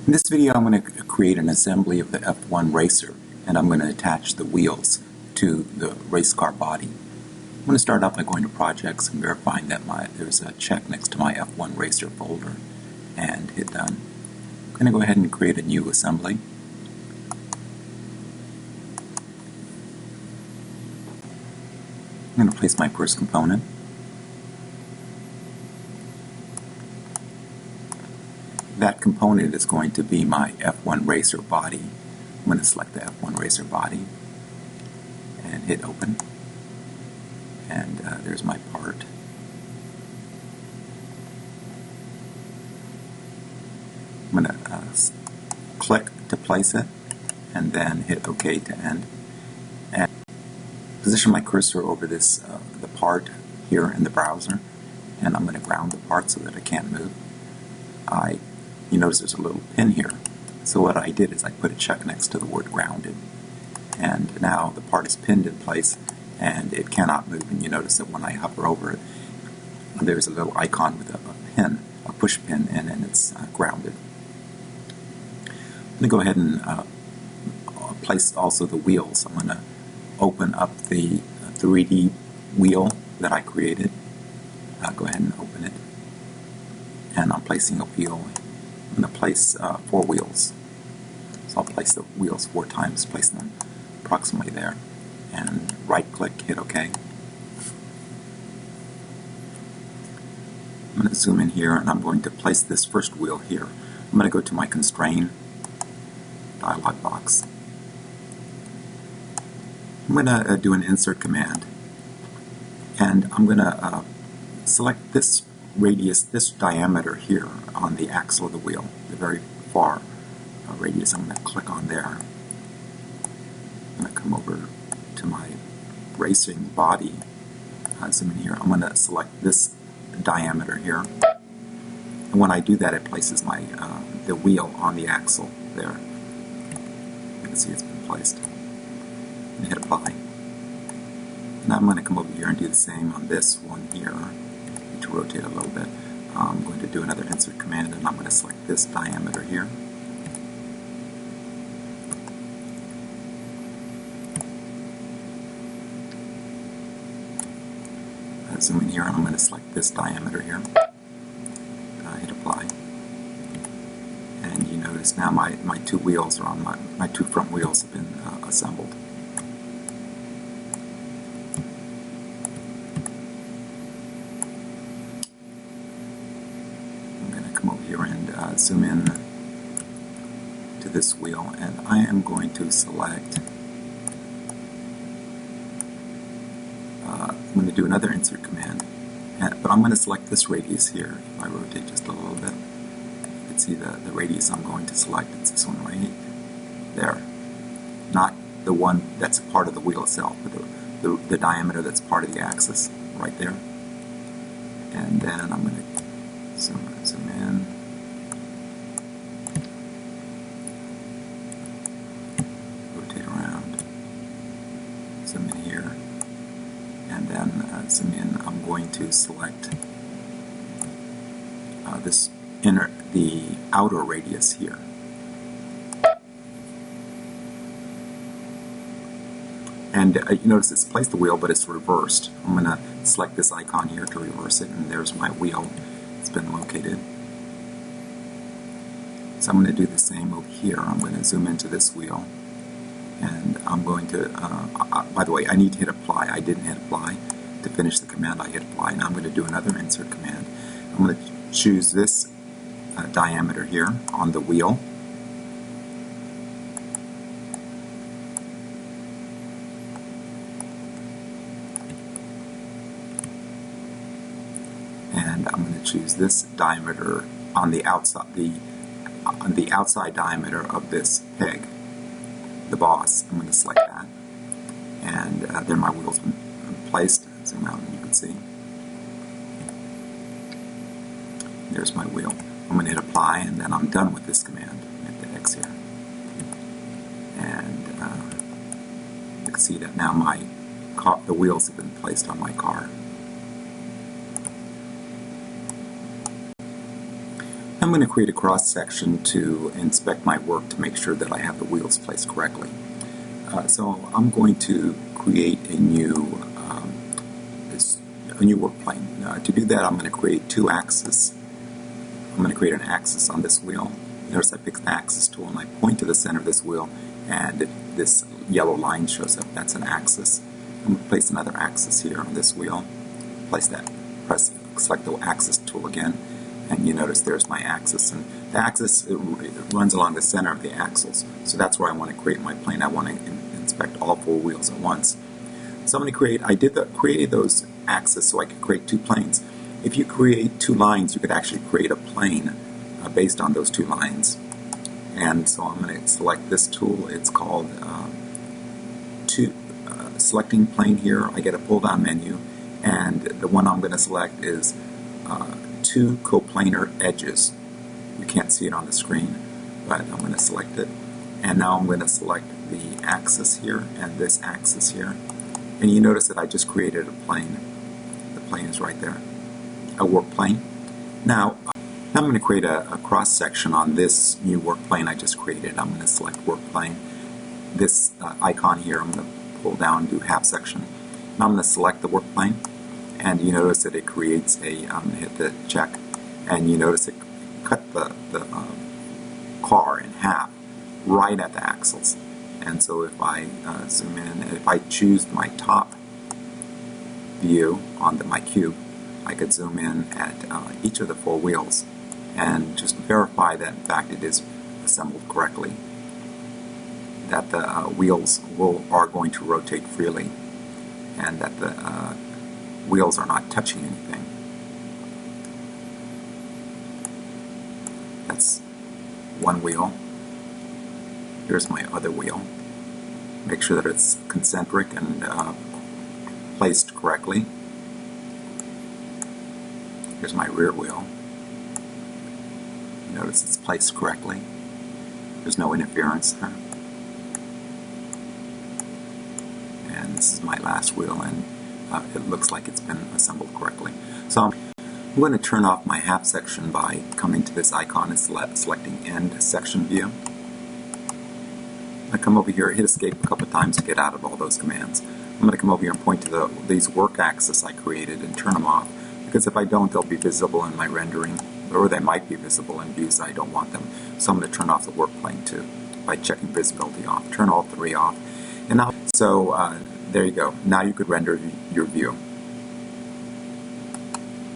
In this video, I'm going to create an assembly of the F1 racer, and I'm going to attach the wheels to the race car body. I'm going to start out by going to Projects and verifying that there's a check next to my F1 racer folder, and hit Done. I'm going to go ahead and create a new assembly. I'm going to place my first component. That component is going to be my F1 racer body. I'm going to select the F1 racer body and hit Open. And there's my part. I'm going to click to place it and then hit OK to end. And position my cursor over this the part here in the browser, and I'm going to ground the part so that it can't move. You notice there's a little pin here. So what I did is I put a check next to the word grounded. And now the part is pinned in place and it cannot move. And you notice that when I hover over it, there's a little icon with a pin, a push pin, and it's grounded. I'm going to go ahead and place also the wheels. I'm going to open up the 3D wheel that I created. Go ahead and open it. And I'm placing a wheel. I'm going to place 4 wheels. So I'll place the wheels 4 times, place them approximately there. And right click, hit OK. I'm going to zoom in here and I'm going to place this first wheel here. I'm going to go to my Constrain dialog box. I'm going to do an insert command. And I'm going to select this radius, this diameter here on the axle of the wheel, the very far radius. I'm going to click on there. I'm going to come over to my racing body, zoom in here. I'm going to select this diameter here. And when I do that, it places my the wheel on the axle there. You can see it's been placed. And hit Apply. Now I'm going to come over here and do the same on this one here. To rotate a little bit. I'm going to do another insert command and I'm going to select this diameter here. Zoom in here and I'm going to select this diameter here. Hit Apply. And you notice now my 2 wheels are on my 2 front wheels have been assembled. Zoom in to this wheel and I am going to select, I'm going to do another insert command, but I'm going to select this radius here. If I rotate just a little bit, you can see the radius I'm going to select. It's this one right there. Not the one that's part of the wheel itself, but the diameter that's part of the axis right there. And then I'm going to zoom in. Zoom in here, and then zoom in. I'm going to select the outer radius here. And you notice it's placed the wheel, but it's reversed. I'm going to select this icon here to reverse it, and there's my wheel. It's been located. So I'm going to do the same over here. I'm going to zoom into this wheel. And I'm going to, by the way, I need to hit Apply. I didn't hit Apply. To finish the command, I hit Apply. Now I'm going to do another insert command. I'm going to choose this diameter here on the wheel. And I'm going to choose this diameter on the outside diameter of this peg. The boss. I'm going to select that, and there my wheel's been placed. Zoom out and you can see. There's my wheel. I'm going to hit Apply, and then I'm done with this command. Hit the X here, and you can see that now the wheels have been placed on my car. I'm I'm going to create a cross section to inspect my work to make sure that I have the wheels placed correctly. So I'm going to create a new work plane. To do that, I'm going to create two axes. I'm going to create an axis on this wheel. Notice I picked the axis tool and I point to the center of this wheel, and this yellow line shows up. That's an axis. I'm going to place another axis here on this wheel. Place that. Select the axis tool again, and you notice there's my axis. And the axis it runs along the center of the axles. So that's where I want to create my plane. I want to inspect all four wheels at once. So I'm going to created those axes so I could create two planes. If you create two lines, you could actually create a plane based on those two lines. And so I'm going to select this tool. It's called selecting plane here. I get a pull-down menu, and the one I'm going to select is two coplanar edges. You can't see it on the screen, but I'm going to select it. And now I'm going to select the axis here and this axis here. And you notice that I just created a plane. The plane is right there, a work plane. Now I'm going to create a cross section on this new work plane I just created. I'm going to select work plane. This icon here, I'm going to pull down and do half section. Now I'm going to select the work plane, and you notice that it creates a, hit the check, and you notice it cut the car in half right at the axles. And so if I zoom in, if I choose my top view on my cube, I could zoom in at each of the four wheels and just verify that in fact it is assembled correctly, that the wheels are going to rotate freely, and that the wheels are not touching anything. That's one wheel. Here's my other wheel. Make sure that it's concentric and placed correctly. Here's my rear wheel. Notice it's placed correctly. There's no interference there. And this is my last wheel, and it looks like it's been assembled correctly. So I'm going to turn off my half section by coming to this icon and selecting End Section View. I come over here, hit Escape a couple of times to get out of all those commands. I'm going to come over here and point to these work axes I created and turn them off, because if I don't, they'll be visible in my rendering, or they might be visible in views I don't want them. So I'm going to turn off the work plane too by checking visibility off. Turn all three off. And now, so there you go. Now you could render your view.